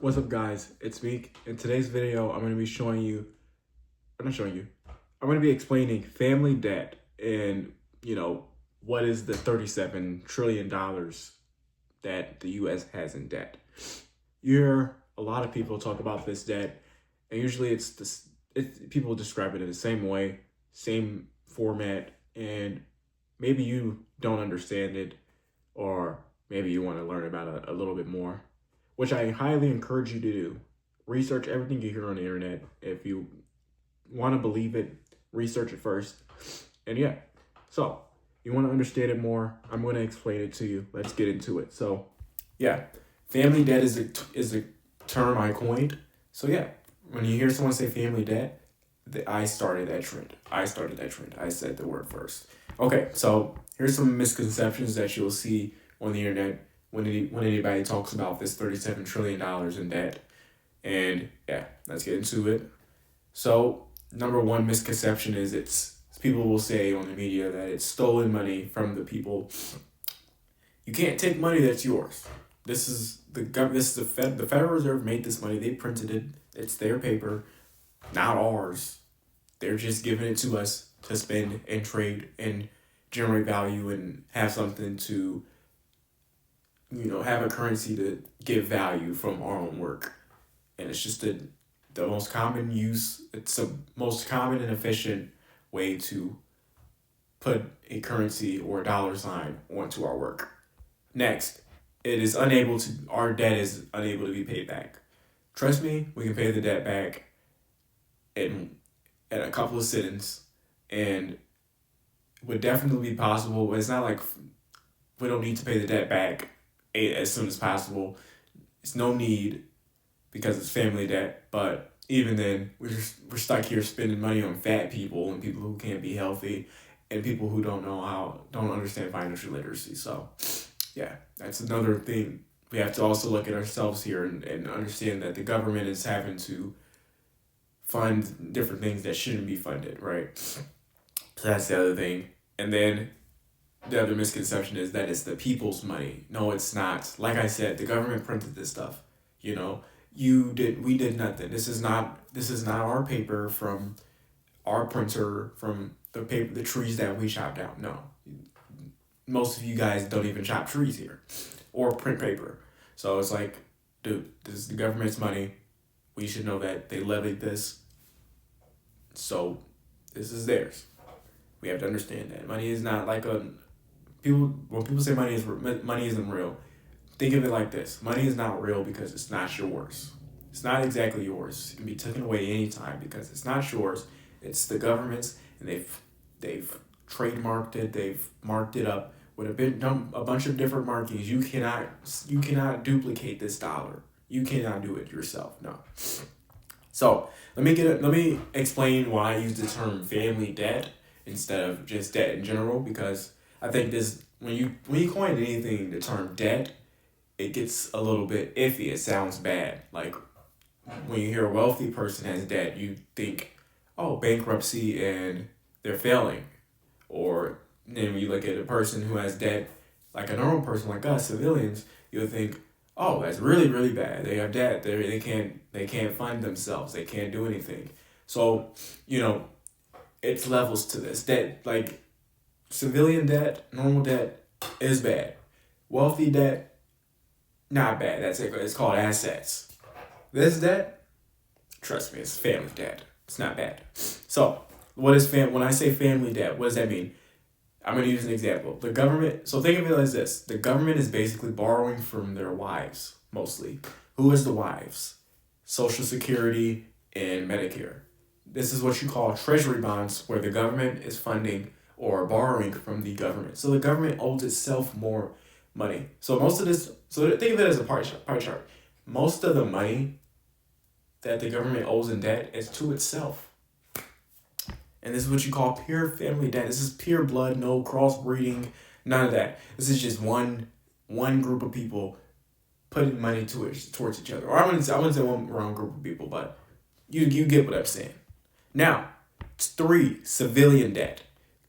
What's up, guys? It's Meek. In today's video, I'm going to be I'm going to be explaining family debt and, what is the $37 trillion that the US has in debt. You hear a lot of people talk about this debt, and usually people describe it in the same way, same format, and maybe you don't understand it, or maybe you want to learn about it a little bit more, which I highly encourage you to do. Research everything you hear on the internet. If you want to believe it, research it first. And yeah, so you want to understand it more, I'm going to explain it to you. Let's get into it. So yeah, family debt is a term I coined. So yeah, when you hear someone say family debt, I started that trend. I said the word first. Okay, so here's some misconceptions that you'll see on the internet when anybody talks about this $37 trillion in debt. And yeah, let's get into it. So number one misconception is people will say on the media that it's stolen money from the people. You can't take money that's yours. This is the Federal Reserve made this money. They printed it. It's their paper, not ours. They're just giving it to us to spend and trade and generate value and have something to, have a currency to give value from our own work. And it's just the most common use. It's the most common and efficient way to put a currency or a dollar sign onto our work. Next, our debt is unable to be paid back. Trust me, we can pay the debt back in a couple of sittings, and would definitely be possible. It's not like we don't need to pay the debt back as soon as possible. It's no need because it's family debt, but even then, we're stuck here spending money on fat people and people who can't be healthy and people who don't understand financial literacy. So yeah, that's another thing. We have to also look at ourselves here and understand that the government is having to fund different things that shouldn't be funded, right? So that's the other thing. And then the other misconception is that it's the people's money. No, it's not. Like I said, the government printed this stuff. We did nothing. This is not our paper from our printer, from the trees that we chopped down. No. Most of you guys don't even chop trees here or print paper. So it's like, dude, this is the government's money. We should know that they levied this. So this is theirs. We have to understand that money is not like when people say money isn't real. Think of it like this: money is not real because it's not yours. It's not exactly yours. It can be taken away anytime because it's not yours. It's the government's, and they've trademarked it. They've marked it up with a bunch of different markings. You cannot duplicate this dollar. You cannot do it yourself. No. So let me explain why I use the term family debt instead of just debt in general, because I think when you coin anything, the term debt, it gets a little bit iffy. It sounds bad. Like when you hear a wealthy person has debt, you think, oh, bankruptcy and they're failing. Or then when you look at a person who has debt, like a normal person like us, civilians, you'll think, oh, that's really, really bad. They have debt. They can't fund themselves. They can't do anything. So, it's levels to this. Debt, like civilian debt, normal debt is bad. Wealthy debt, not bad. That's it. It's called assets. This debt, trust me, it's family debt. It's not bad. So, when I say family debt, what does that mean? I'm going to use an example. The government, so think of it as this. The government is basically borrowing from their wives, mostly. Who is the wives? Social Security and Medicare. This is what you call treasury bonds, where the government is funding or borrowing from the government. So the government owes itself more money. So think of it as a pie chart. Most of the money that the government owes in debt is to itself. And this is what you call pure family debt. This is pure blood, no crossbreeding, none of that. This is just one group of people putting money towards each other. Or I wouldn't say one wrong group of people, but you get what I'm saying. Now, 3, civilian debt.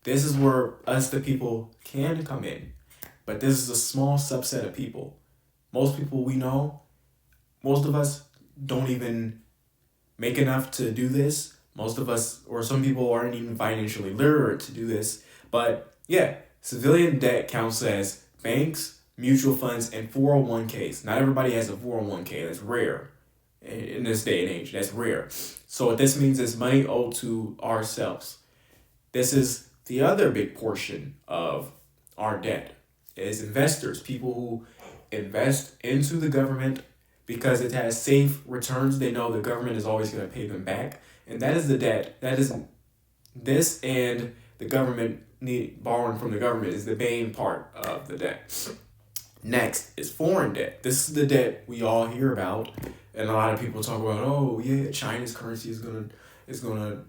This is where us, the people, can come in. But this is a small subset of people. Most people we know most of us don't even make enough to do this. Most of us, or some people, aren't even financially literate to do this. But yeah, civilian debt counts as banks, mutual funds, and 401ks. Not everybody has a 401k. That's rare in this day and age. That's rare. So what this means is money owed to ourselves. This is the other big portion of our debt, is investors, people who invest into the government because it has safe returns. They know the government is always going to pay them back. And that is the debt. That is this, and the government borrowing from the government is the main part of the debt. Next is foreign debt. This is the debt we all hear about, and a lot of people talk about, oh yeah, China's currency is gonna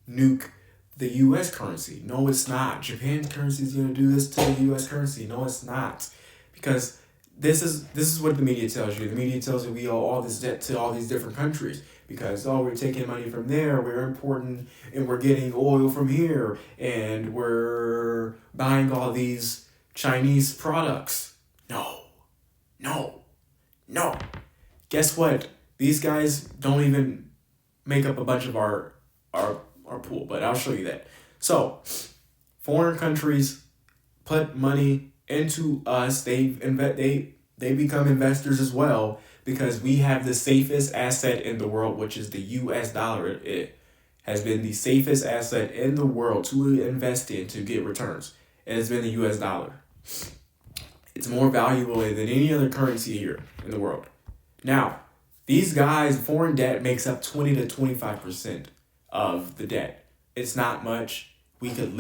nuke the U.S. currency. No, it's not. Japan's currency is gonna do this to the U.S. currency. No, it's not, because this is what the media tells you. The media tells you we owe all this debt to all these different countries because, oh, we're taking money from there, we're importing, and we're getting oil from here, and we're buying all these Chinese products. No. Guess what? These guys don't even make up a bunch of our pool, but I'll show you that. So, foreign countries put money into us. They become investors as well because we have the safest asset in the world, which is the U.S. dollar. It has been the safest asset in the world to invest in to get returns. It has been the U.S. dollar. It's more valuable than any other currency here in the world. Now, these guys, foreign debt makes up 20 to 25% of the debt. It's not much. We could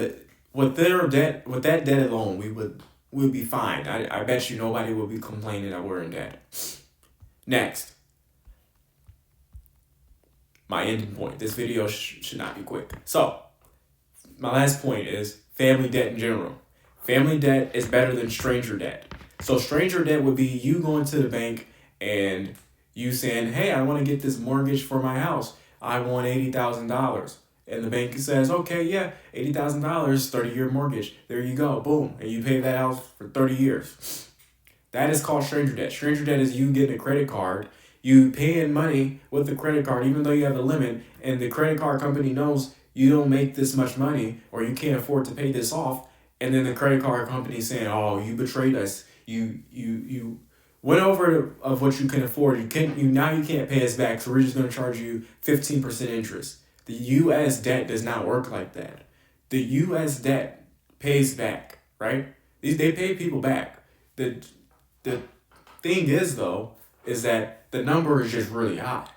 with that debt alone, we would be fine. I bet you nobody will be complaining that we're in debt. Next, my ending point. This video should not be quick. So, my last point is family debt in general. Family debt is better than stranger debt. So stranger debt would be you going to the bank and you saying, hey, I want to get this mortgage for my house. I want $80,000. And the bank says, okay, yeah, $80,000, 30-year mortgage. There you go, boom. And you pay that house for 30 years. That is called stranger debt. Stranger debt is you getting a credit card, you paying money with the credit card, even though you have a limit, and the credit card company knows you don't make this much money or you can't afford to pay this off. And then the credit card company is saying, oh, you betrayed us. You went over of what you can afford. Now you can't pay us back, so we're just going to charge you 15% interest. The U.S. debt does not work like that. The U.S. debt pays back, right? They pay people back. The thing is, though, is that the number is just really high.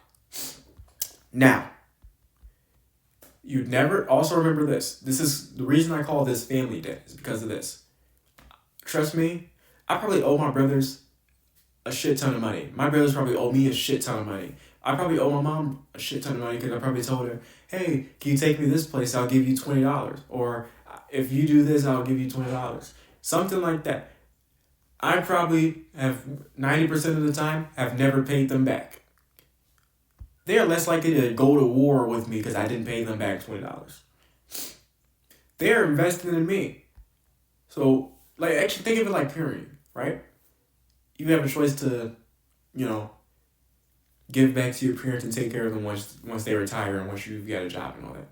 Now, you'd never, also remember this. This is the reason I call this family debt, is because of this. Trust me, I probably owe my brothers a shit ton of money. My brothers probably owe me a shit ton of money. I probably owe my mom a shit ton of money because I probably told her, hey, can you take me this place? I'll give you $20. Or if you do this, I'll give you $20. Something like that. I probably have 90% of the time have never paid them back. They are less likely to go to war with me because I didn't pay them back $20. They're investing in me. So, like, actually think of it like parenting, right? You have a choice to, give back to your parents and take care of them once they retire and once you've got a job and all that.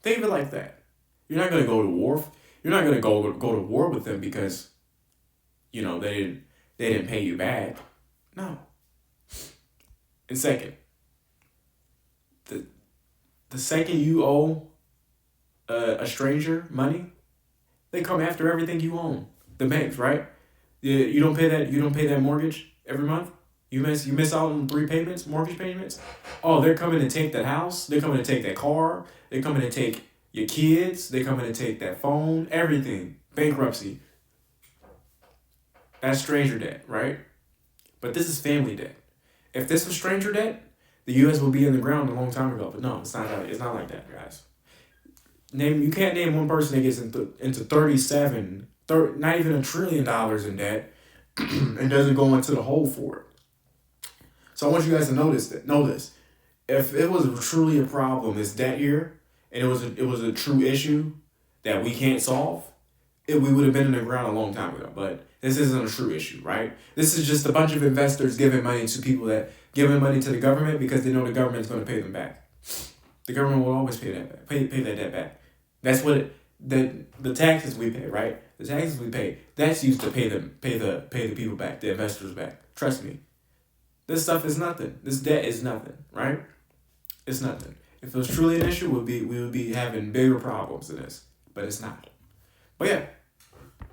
Think of it like that. You're not going to go to war. You're not going to go to war with them because, they didn't pay you back. No. And second, the second you owe a stranger money, they come after everything you own. The banks, right? You don't pay that mortgage every month. You miss out on 3 payments, mortgage payments. Oh, they're coming to take that house. They're coming to take that car. They're coming to take your kids. They're coming to take that phone. Everything. Bankruptcy. That's stranger debt, right? But this is family debt. If this was stranger debt, the U.S. would be in the ground a long time ago. But no, it's not like that, guys. You can't name one person that gets into not even $1 trillion in debt and doesn't go into the hole for it. So I want you guys to know this. If it was truly a problem, this debt here, and it was a true issue that we can't solve, we would have been in the ground a long time ago. But this isn't a true issue, right? This is just a bunch of investors giving money to people that giving money to the government because they know the government's going to pay them back. The government will always pay that back, pay that debt back. That's what the taxes we pay, right? The taxes we pay, that's used to pay the people back, the investors back. Trust me. This stuff is nothing. This debt is nothing, right? It's nothing. If it was truly an issue, we would be having bigger problems than this. But it's not. But yeah,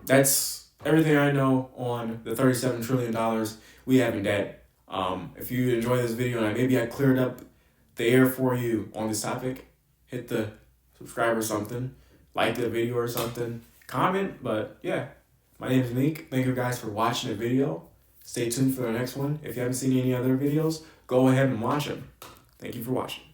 that's everything I know on the $37 trillion we have in debt. If you enjoy this video and maybe I cleared up the air for you on this topic, hit the subscribe or something, like the video or something, comment. But yeah, my name is Meek. Thank you guys for watching the video. Stay tuned for the next one. If you haven't seen any other videos, go ahead and watch them. Thank you for watching.